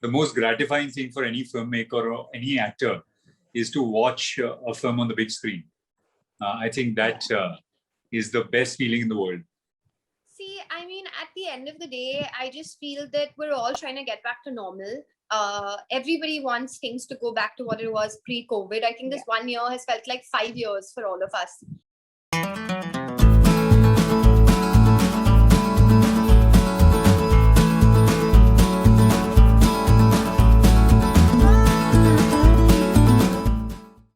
the most gratifying thing for any filmmaker or any actor is to watch a film on the big screen. I think that is the best feeling in the world. See, I mean, at the end of the day, I just feel that we're all trying to get back to normal. Everybody wants things to go back to what it was pre-COVID. I think this 1 year has felt like 5 years for all of us.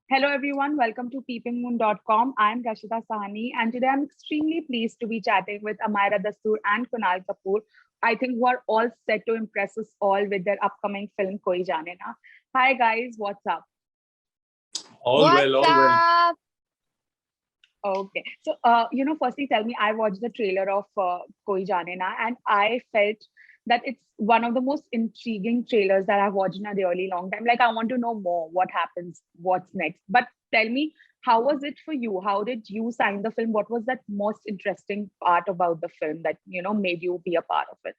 Hello everyone, welcome to PeepingMoon.com. I'm Rashida Sahani and today I'm extremely pleased to be chatting with Amyra Dastur-Kunal Kapoor. I think who are all set to impress us all with their upcoming film Koi Jaane Na. Hi guys, what's up? All well. Okay, so firstly tell me, I watched the trailer of Koi Jaane Na and I felt that it's one of the most intriguing trailers that I've watched in a really long time. Like, I want to know more, what happens, what's next. But tell me, how was it for you? How did you sign the film? What was that most interesting part about the film that, made you be a part of it?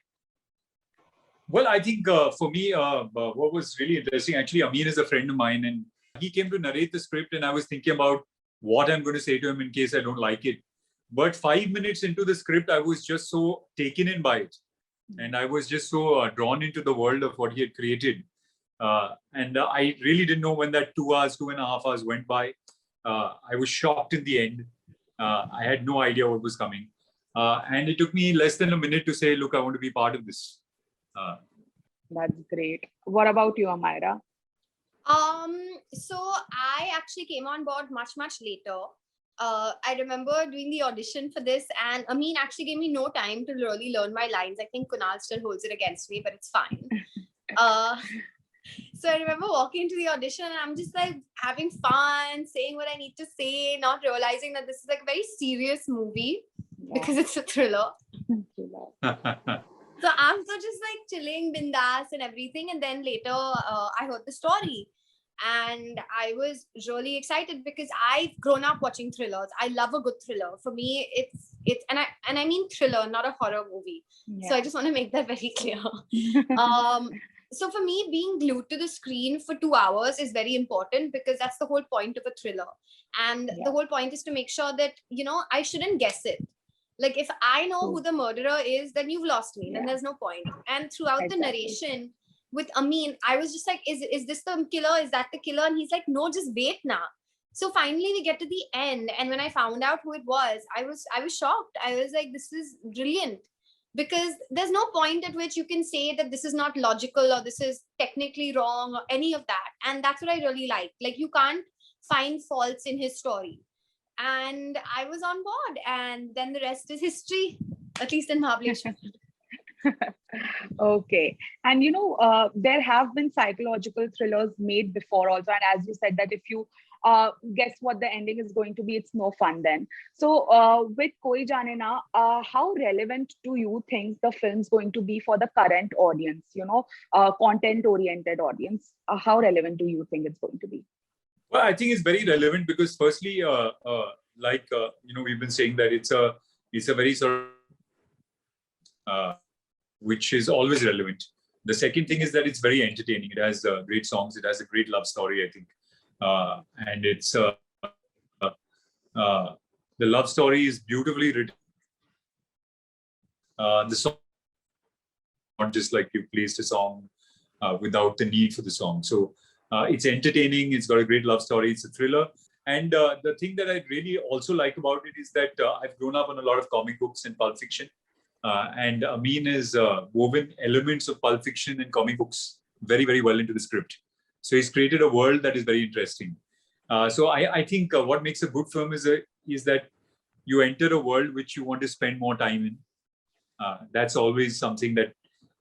Well, I think for me, what was really interesting, actually, Aamir is a friend of mine and he came to narrate the script and I was thinking about what I'm going to say to him in case I don't like it. But 5 minutes into the script, I was just so taken in by it. And I was just so drawn into the world of what he had created. And I really didn't know when that 2.5 hours went by. I was shocked in the end. I had no idea what was coming. And it took me less than a minute to say, look, I want to be part of this. That's great. What about you, Amyra? So I actually came on board much later. I remember doing the audition for this and Aamir actually gave me no time to really learn my lines. I think Kunal still holds it against me, but it's fine. So I remember walking into the audition and I'm just like having fun, saying what I need to say, not realizing that this is like a very serious movie because it's a thriller. So I'm so just like chilling, bindas and everything. And then later I heard the story. And I was really excited because I've grown up watching thrillers. I love a good thriller. For me, it's and I mean thriller, not a horror movie. Yeah. So I just want to make that very clear. So for me, being glued to the screen for 2 hours is very important because that's the whole point of a thriller. And the whole point is to make sure that, I shouldn't guess it. Like if I know who the murderer is, then you've lost me. Then there's no point. And throughout the narration, with Aamir, I was just like, is this the killer? Is that the killer? And he's like, no, just wait now. So finally we get to the end. And when I found out who it was, I was shocked. I was like, this is brilliant. Because there's no point at which you can say that this is not logical or this is technically wrong or any of that. And that's what I really like. Like you can't find faults in his story. And I was on board. And then the rest is history, at least in Mahabaleshwar. Okay. And there have been psychological thrillers made before also. And as you said that if you guess what the ending is going to be, it's no fun then. So with Koi Jaane Na, how relevant do you think the film's going to be for the current audience, content-oriented audience? How relevant do you think it's going to be? Well, I think it's very relevant because firstly, we've been saying that it's a very sort of which is always relevant. The second thing is that it's very entertaining. It has great songs. It has a great love story, I think. And it's the love story is beautifully written. The song, not just like you placed a song without the need for the song. So it's entertaining. It's got a great love story. It's a thriller. And the thing that I really also like about it is that I've grown up on a lot of comic books and Pulp Fiction. And Aamir has woven elements of Pulp Fiction and comic books very, very well into the script. So he's created a world that is very interesting. So I think what makes a good film is that you enter a world which you want to spend more time in. That's always something that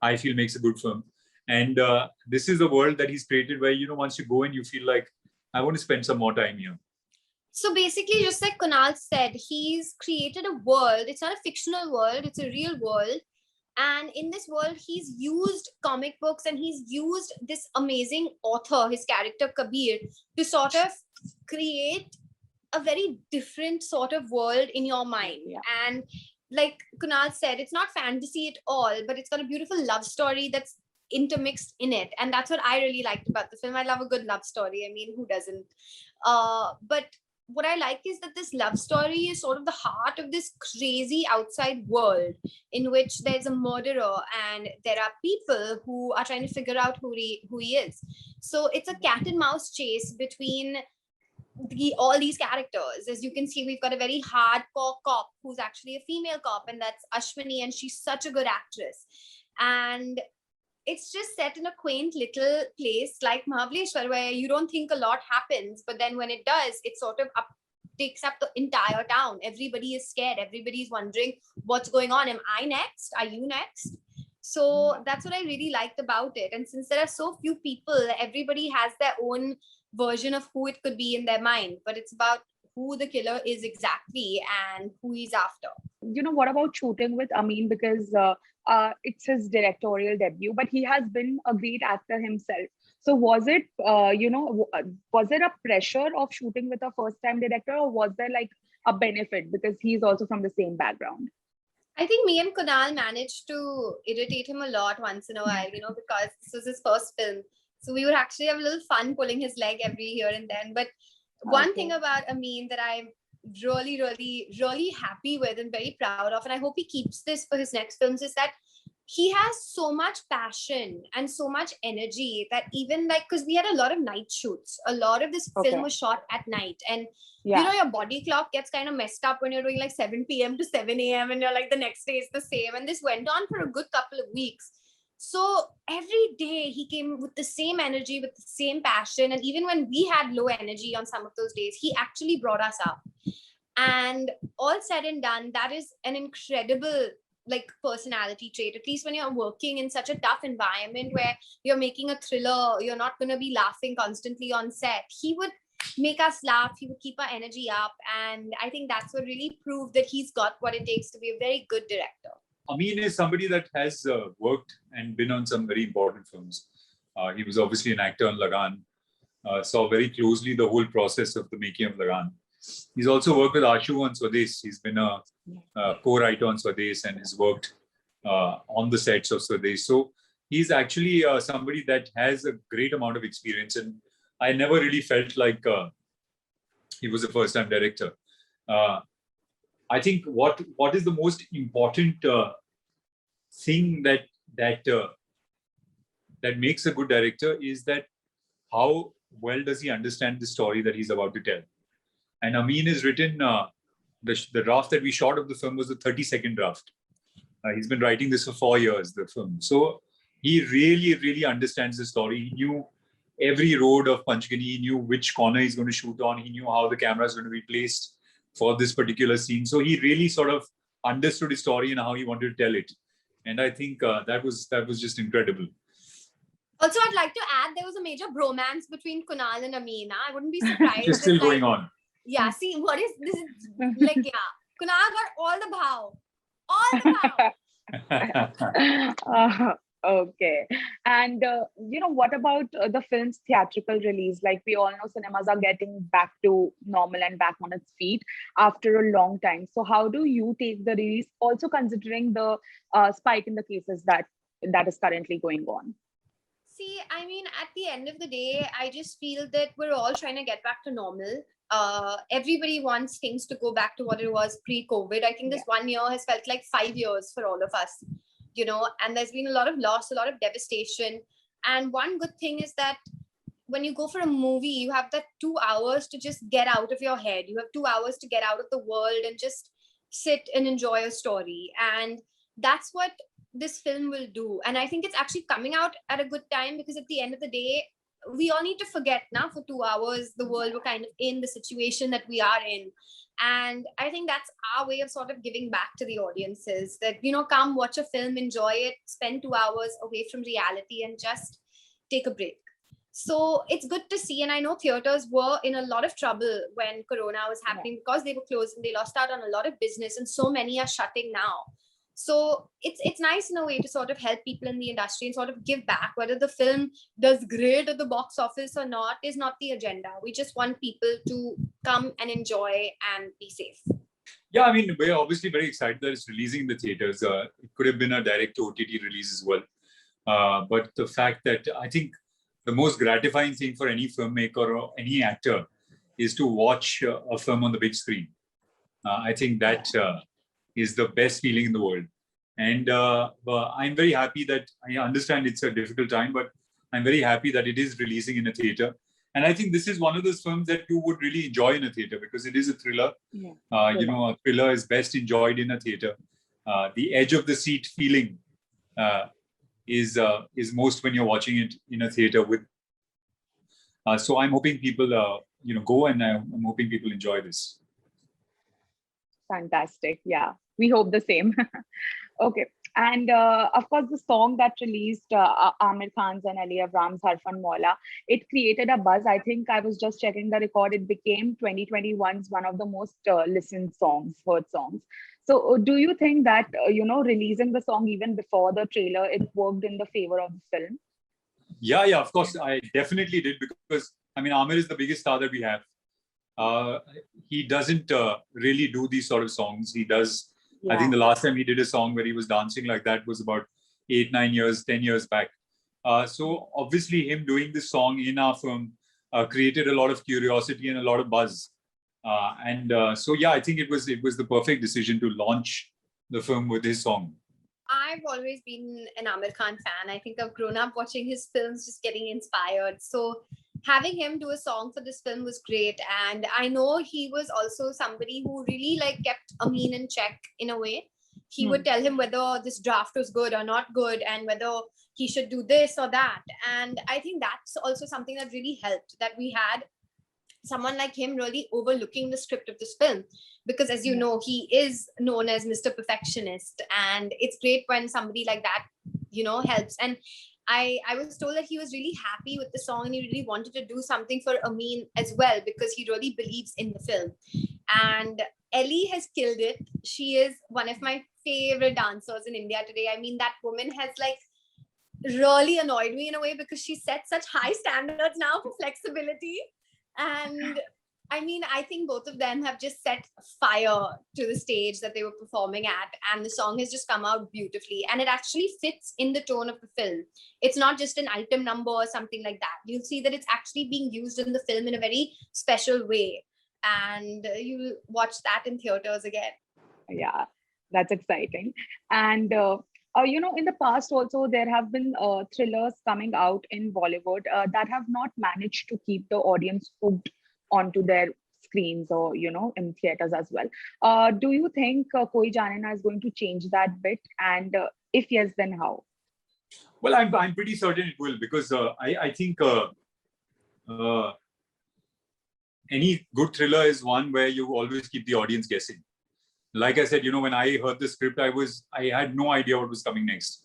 I feel makes a good film. And this is the world that he's created where, once you go in, you feel like, I want to spend some more time here. So basically, just like Kunal said, he's created a world. It's not a fictional world. It's a real world. And in this world, he's used comic books and he's used this amazing author, his character Kabir, to sort of create a very different sort of world in your mind. Yeah. And like Kunal said, it's not fantasy at all, but it's got a beautiful love story that's intermixed in it, and that's what I really liked about the film. I love a good love story. I mean, who doesn't? But what I like is that this love story is sort of the heart of this crazy outside world in which there's a murderer and there are people who are trying to figure out who he is. So it's a cat and mouse chase between all these characters. As you can see, we've got a very hardcore cop who's actually a female cop, and that's Ashwini, and she's such a good actress. And it's just set in a quaint little place like Mahabaleshwar, where you don't think a lot happens, but then when it does, it sort of takes up the entire town. Everybody is scared. Everybody's wondering what's going on. Am I next? Are you next? So that's what I really liked about it. And since there are so few people, everybody has their own version of who it could be in their mind, but it's about who the killer is exactly and who he's after. What about shooting with Amin? Because it's his directorial debut, but he has been a great actor himself. So was it, was there a pressure of shooting with a first-time director, or was there like a benefit because he's also from the same background? I think me and Kunal managed to irritate him a lot once in a while, because this was his first film. So we would actually have a little fun pulling his leg every here and then. But one thing about Amin that I'm really, really, really happy with and very proud of, and I hope he keeps this for his next films, is that he has so much passion and so much energy that even because we had a lot of night shoots, a lot of this film was shot at night, and your body clock gets kind of messed up when you're doing like 7 p.m. to 7 a.m. and you're like the next day is the same, and this went on for a good couple of weeks. So every day he came with the same energy, with the same passion, and even when we had low energy on some of those days, he actually brought us up. And all said and done, that is an incredible personality trait, at least when you're working in such a tough environment where you're making a thriller, you're not going to be laughing constantly on set. He would make us laugh, he would keep our energy up, and I think that's what really proved that he's got what it takes to be a very good director. Amin is somebody that has worked and been on some very important films. He was obviously an actor on Lagan, saw very closely the whole process of the making of Lagan. He's also worked with Ashu on Swades. He's been a co-writer on Swades and has worked on the sets of Swades. So he's actually somebody that has a great amount of experience, and I never really felt like he was a first-time director. I think what is the most important thing that makes a good director is that how well does he understand the story that he's about to tell. And Amin has written, the draft that we shot of the film was the 32nd draft. He's been writing this for 4 years, the film. So he really, really understands the story. He knew every road of Panchgani. He knew which corner he's going to shoot on. He knew how the camera is going to be placed for this particular scene. So he really sort of understood his story and how he wanted to tell it. And I think that was just incredible. Also, I'd like to add, there was a major bromance between Kunal and Amina. I wouldn't be surprised. It's still going on. Yeah, see, what is this? Kunal got all the bhav. All the bhav. Okay. And, what about the film's theatrical release? Like we all know, cinemas are getting back to normal and back on its feet after a long time. So how do you take the release, also considering the spike in the cases that is currently going on? See, I mean, at the end of the day, I just feel that we're all trying to get back to normal. Everybody wants things to go back to what it was pre-COVID. I think this 1 year has felt like 5 years for all of us, and there's been a lot of loss, a lot of devastation. And one good thing is that when you go for a movie, you have that 2 hours to just get out of your head. You have 2 hours to get out of the world and just sit and enjoy a story. And that's what this film will do. And I think it's actually coming out at a good time, because at the end of the day, we all need to forget now for 2 hours the world we're kind of in, the situation that we are in. And I think that's our way of sort of giving back to the audiences, that, come watch a film, enjoy it, spend 2 hours away from reality and just take a break. So it's good to see. And I know theaters were in a lot of trouble when Corona was happening, because they were closed and they lost out on a lot of business, and so many are shutting now. So it's nice in a way to sort of help people in the industry and sort of give back. Whether the film does great at the box office or not is not the agenda. We just want people to come and enjoy and be safe. Yeah, I mean, we're obviously very excited that it's releasing in the theaters. It could have been a direct OTT release as well. But the fact that I think the most gratifying thing for any filmmaker or any actor is to watch a film on the big screen. I think that is the best feeling in the world. And I'm very happy that I understand it's a difficult time, but I'm very happy that it is releasing in a theater. And I think this is one of those films that you would really enjoy in a theater because it is a thriller. Yeah. A thriller is best enjoyed in a theater. The edge of the seat feeling is most when you're watching it in a theater with. So I'm hoping people go, and I'm hoping people enjoy this. Fantastic. Yeah, we hope the same. Okay. And of course, the song that released Aamir Khan's and Ali Abram's Har Funn Maula, it created a buzz. I think I was just checking the record. It became 2021's one of the most listened songs, heard songs. So do you think that, releasing the song even before the trailer, it worked in the favor of the film? Yeah, of course. I definitely did because, Aamir is the biggest star that we have. He doesn't really do these sort of songs. He does. Yeah. I think the last time he did a song where he was dancing like that was about 8, 9 years, 10 years back. So obviously him doing this song in our film created a lot of curiosity and a lot of buzz. I think it was the perfect decision to launch the film with his song. I've always been an Aamir Khan fan. I think I've grown up watching his films, just getting inspired. So having him do a song for this film was great. And I know he was also somebody who really kept Amin in check in a way. He would tell him whether this draft was good or not good and whether he should do this or that. And I think that's also something that really helped, that we had someone like him really overlooking the script of this film. Because as you know, he is known as Mr. Perfectionist. And it's great when somebody like that, helps. And I was told that he was really happy with the song and he really wanted to do something for Amin as well because he really believes in the film. And Ellie has killed it. She is one of my favorite dancers in India today. I mean, that woman has really annoyed me in a way because she set such high standards now for flexibility. And I think both of them have just set fire to the stage that they were performing at, and the song has just come out beautifully, and it actually fits in the tone of the film. It's not just an item number or something like that. You'll see that it's actually being used in the film in a very special way, and you'll watch that in theaters again. Yeah, that's exciting. And in the past also there have been thrillers coming out in Bollywood that have not managed to keep the audience hooked onto their screens or in theaters as well. Do you think Koi Jaane Na is going to change that bit, and if yes, then how? Well, I'm pretty certain it will, because I think any good thriller is one where you always keep the audience guessing. Like I said, when I heard the script, I had no idea what was coming next.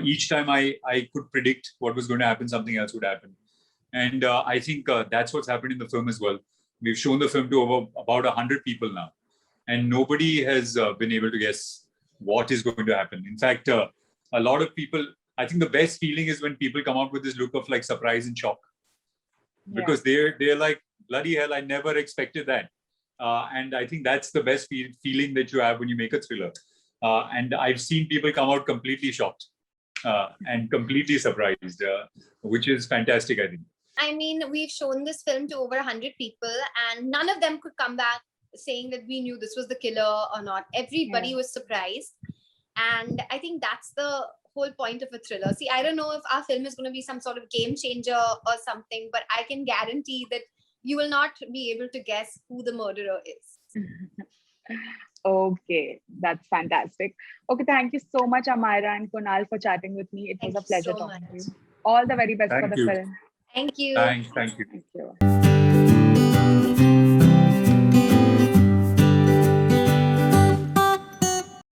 Each time I could predict what was going to happen, something else would happen. And I think that's what's happened in the film as well. We've shown the film to about 100 people now, and nobody has been able to guess what is going to happen. In fact, a lot of people, I think the best feeling is when people come out with this look of surprise and shock, because they're like, bloody hell, I never expected that. And I think that's the best feeling that you have when you make a thriller. And I've seen people come out completely shocked and completely surprised, which is fantastic, I think. We've shown this film to over 100 people and none of them could come back saying that we knew this was the killer or not. Everybody was surprised. And I think that's the whole point of a thriller. See, I don't know if our film is going to be some sort of game changer or something, but I can guarantee that you will not be able to guess who the murderer is. Okay, that's fantastic. Okay, thank you so much, Amyra and Kunal, for chatting with me. It was a pleasure talking to you. All the very best for the film. Thank you. Thank you. Thank you.